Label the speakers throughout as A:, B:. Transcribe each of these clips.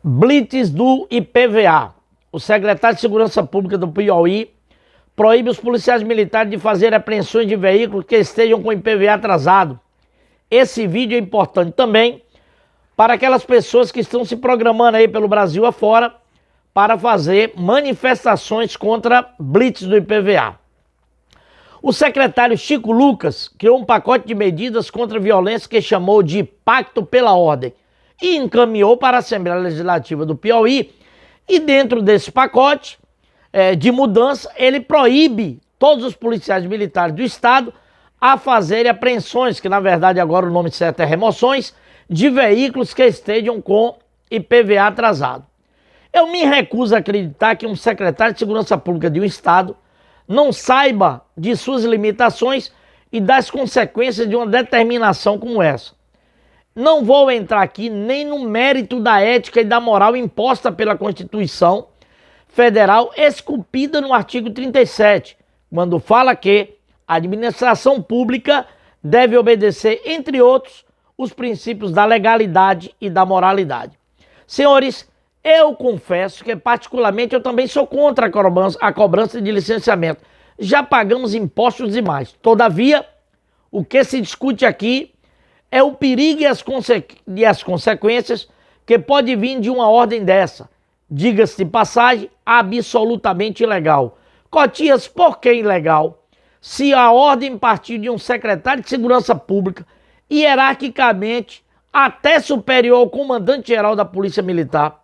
A: Blitz do IPVA. O secretário de Segurança Pública do Piauí proíbe os policiais militares de fazer apreensões de veículos que estejam com IPVA atrasado. Esse vídeo é importante também para aquelas pessoas que estão se programando aí pelo Brasil afora para fazer manifestações contra Blitz do IPVA. O secretário Chico Lucas criou um pacote de medidas contra a violência que chamou de Pacto pela Ordem e encaminhou para a Assembleia Legislativa do Piauí. E dentro desse pacote de mudança, ele proíbe todos os policiais militares do Estado a fazerem apreensões, que na verdade agora o nome certo é remoções, de veículos que estejam com IPVA atrasado. Eu me recuso a acreditar que um secretário de Segurança Pública de um Estado não saiba de suas limitações e das consequências de uma determinação como essa. Não vou entrar aqui nem no mérito da ética e da moral imposta pela Constituição Federal, esculpida no artigo 37, quando fala que a administração pública deve obedecer, entre outros, os princípios da legalidade e da moralidade. Senhores, eu confesso que particularmente eu também sou contra a cobrança de licenciamento. Já pagamos impostos demais. Todavia, o que se discute aqui é o perigo e as consequências que pode vir de uma ordem dessa. Diga-se de passagem, absolutamente ilegal. Cotias, por que ilegal? Se a ordem partir de um secretário de Segurança Pública, hierarquicamente até superior ao comandante-geral da Polícia Militar,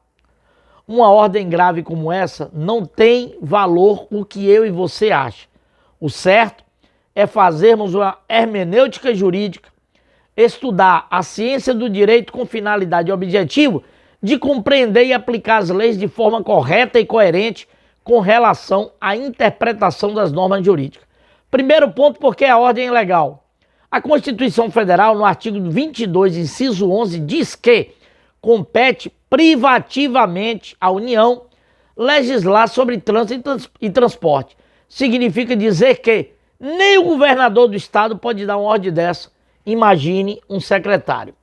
A: uma ordem grave como essa não tem valor o que eu e você acham. O certo é fazermos uma hermenêutica jurídica, estudar a ciência do direito com finalidade e objetivo de compreender e aplicar as leis de forma correta e coerente com relação à interpretação das normas jurídicas. Primeiro ponto, porque a ordem é ilegal. A Constituição Federal, no artigo 22, inciso 11, diz que compete privativamente à União legislar sobre trânsito e transporte. Significa dizer que nem o governador do estado pode dar uma ordem dessa. Imagine um secretário.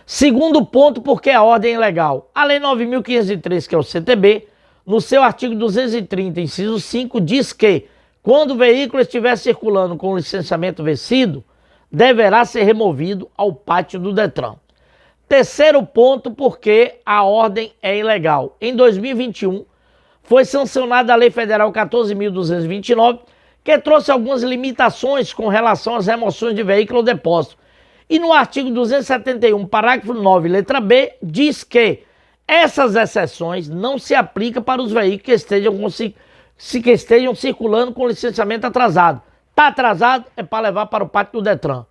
A: Segundo ponto, porque a ordem é ilegal. A Lei 9.503, que é o CTB, no seu artigo 230, inciso 5, diz que quando o veículo estiver circulando com licenciamento vencido, deverá ser removido ao pátio do Detran. Terceiro ponto, porque a ordem é ilegal. Em 2021, foi sancionada a Lei Federal 14.229, que trouxe algumas limitações com relação às remoções de veículo ou depósito. E no artigo 271, parágrafo 9, letra B, diz que essas exceções não se aplicam para os veículos que estejam circulando com licenciamento atrasado. Está atrasado, é para levar para o pátio do Detran.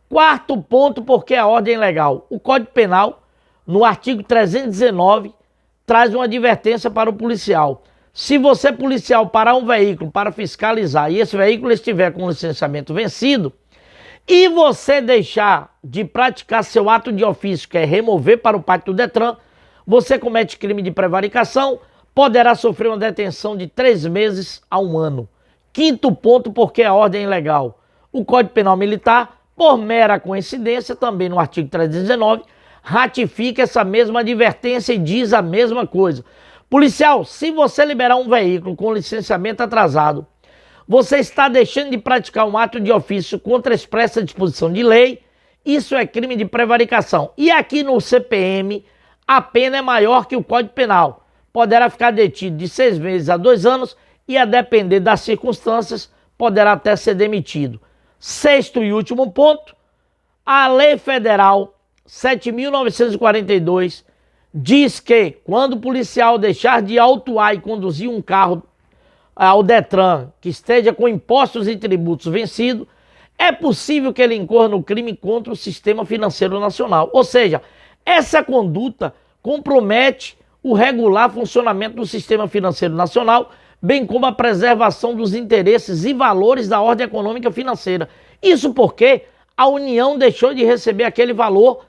A: Quarto ponto, porque a ordem é ilegal. O Código Penal, no artigo 319, traz uma advertência para o policial. Se você, policial, parar um veículo para fiscalizar e esse veículo estiver com licenciamento vencido e você deixar de praticar seu ato de ofício, que é remover para o pátio do Detran, você comete crime de prevaricação, poderá sofrer uma detenção de 3 meses a 1 ano. Quinto ponto, porque a ordem é ilegal. O Código Penal Militar, por mera coincidência, também no artigo 319, ratifica essa mesma advertência e diz a mesma coisa. Policial, se você liberar um veículo com licenciamento atrasado, você está deixando de praticar um ato de ofício contra a expressa disposição de lei, isso é crime de prevaricação. E aqui no CPM, a pena é maior que o Código Penal. Poderá ficar detido de 6 meses a 2 anos e, a depender das circunstâncias, poderá até ser demitido. Sexto e último ponto, a Lei Federal 7.942 diz que quando o policial deixar de autuar e conduzir um carro ao Detran que esteja com impostos e tributos vencidos, é possível que ele incorra no crime contra o sistema financeiro nacional. Ou seja, essa conduta compromete o regular funcionamento do sistema financeiro nacional, bem como a preservação dos interesses e valores da ordem econômica financeira. Isso porque a União deixou de receber aquele valor.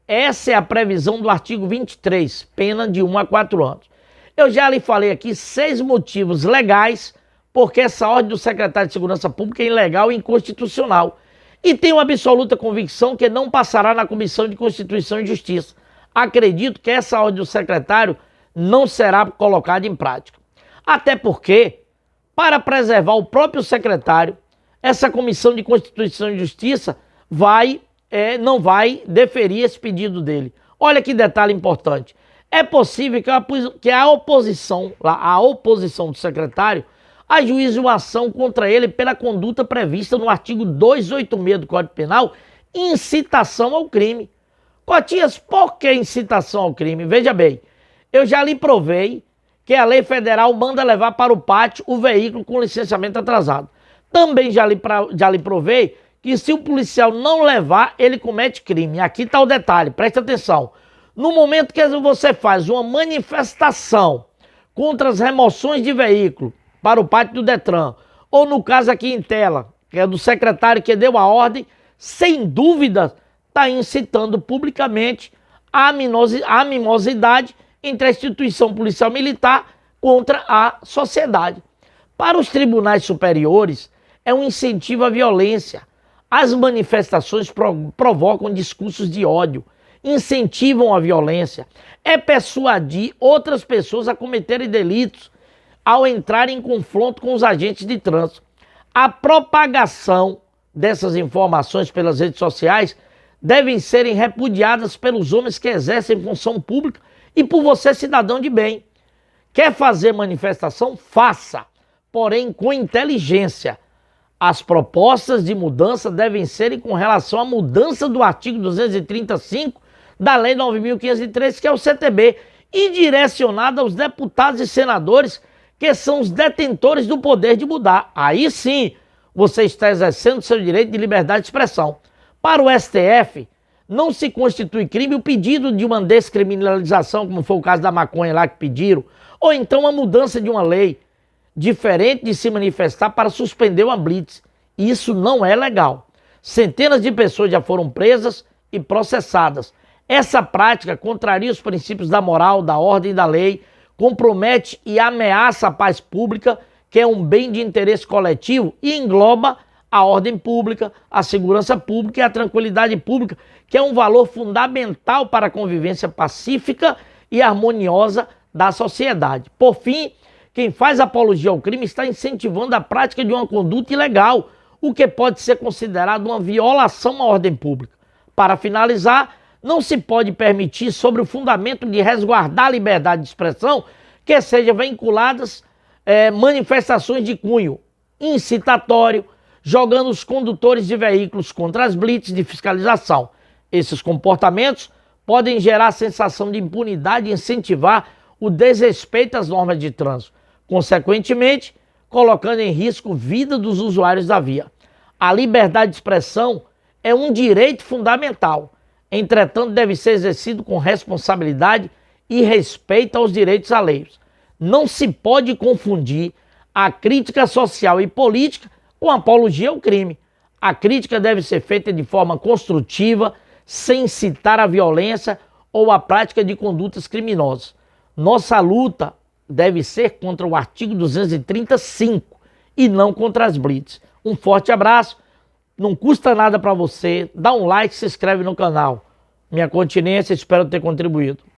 A: Essa é a previsão do artigo 23, pena de 1 a 4 anos. Eu já lhe falei aqui 6 motivos legais porque essa ordem do secretário de Segurança Pública é ilegal e inconstitucional. E tenho absoluta convicção que não passará na Comissão de Constituição e Justiça. acredito que essa ordem do secretário não será colocada em prática. Até porque, para preservar o próprio secretário, essa Comissão de Constituição e Justiça não vai deferir esse pedido dele. Olha que detalhe importante. É possível que a oposição do secretário ajuize uma ação contra ele pela conduta prevista no artigo 286 do Código Penal, incitação ao crime. Cotinhas, por que incitação ao crime? Veja bem, eu já lhe provei que a lei federal manda levar para o pátio o veículo com licenciamento atrasado. Também já lhe provei que se o policial não levar, ele comete crime. Aqui está o detalhe, preste atenção. No momento que você faz uma manifestação contra as remoções de veículo para o pátio do Detran, ou no caso aqui em tela, que é do secretário que deu a ordem, sem dúvida está incitando publicamente a mimosidade entre a instituição policial militar contra a sociedade. Para os tribunais superiores, é um incentivo à violência. As manifestações provocam discursos de ódio, incentivam a violência, é persuadir outras pessoas a cometerem delitos ao entrar em confronto com os agentes de trânsito. A propagação dessas informações pelas redes sociais devem serem repudiadas pelos homens que exercem função pública e por você, cidadão de bem. Quer fazer manifestação? Faça, porém com inteligência. As propostas de mudança devem ser com relação à mudança do artigo 235 da Lei 9.503, que é o CTB, e direcionada aos deputados e senadores que são os detentores do poder de mudar. Aí sim, você está exercendo seu direito de liberdade de expressão. Para o STF, não se constitui crime o pedido de uma descriminalização, como foi o caso da maconha lá que pediram, ou então a mudança de uma lei, diferente de se manifestar para suspender uma blitz. Isso não é legal. Centenas de pessoas já foram presas e processadas. Essa prática contraria os princípios da moral, da ordem e da lei, compromete e ameaça a paz pública, que é um bem de interesse coletivo, e engloba a ordem pública, a segurança pública e a tranquilidade pública, que é um valor fundamental para a convivência pacífica e harmoniosa da sociedade. Por fim, quem faz apologia ao crime está incentivando a prática de uma conduta ilegal, o que pode ser considerado uma violação à ordem pública. Para finalizar, não se pode permitir, sobre o fundamento de resguardar a liberdade de expressão, que sejam vinculadas manifestações de cunho incitatório, jogando os condutores de veículos contra as blitz de fiscalização. Esses comportamentos podem gerar a sensação de impunidade e incentivar o desrespeito às normas de trânsito, consequentemente, colocando em risco a vida dos usuários da via. A liberdade de expressão é um direito fundamental, entretanto, deve ser exercido com responsabilidade e respeito aos direitos alheios. Não se pode confundir a crítica social e política com apologia ao crime. A crítica deve ser feita de forma construtiva, sem incitar a violência ou a prática de condutas criminosas. Nossa luta deve ser contra o artigo 235 e não contra as blitz. Um forte abraço, não custa nada para você, dá um like, se inscreve no canal. Minha continência, espero ter contribuído.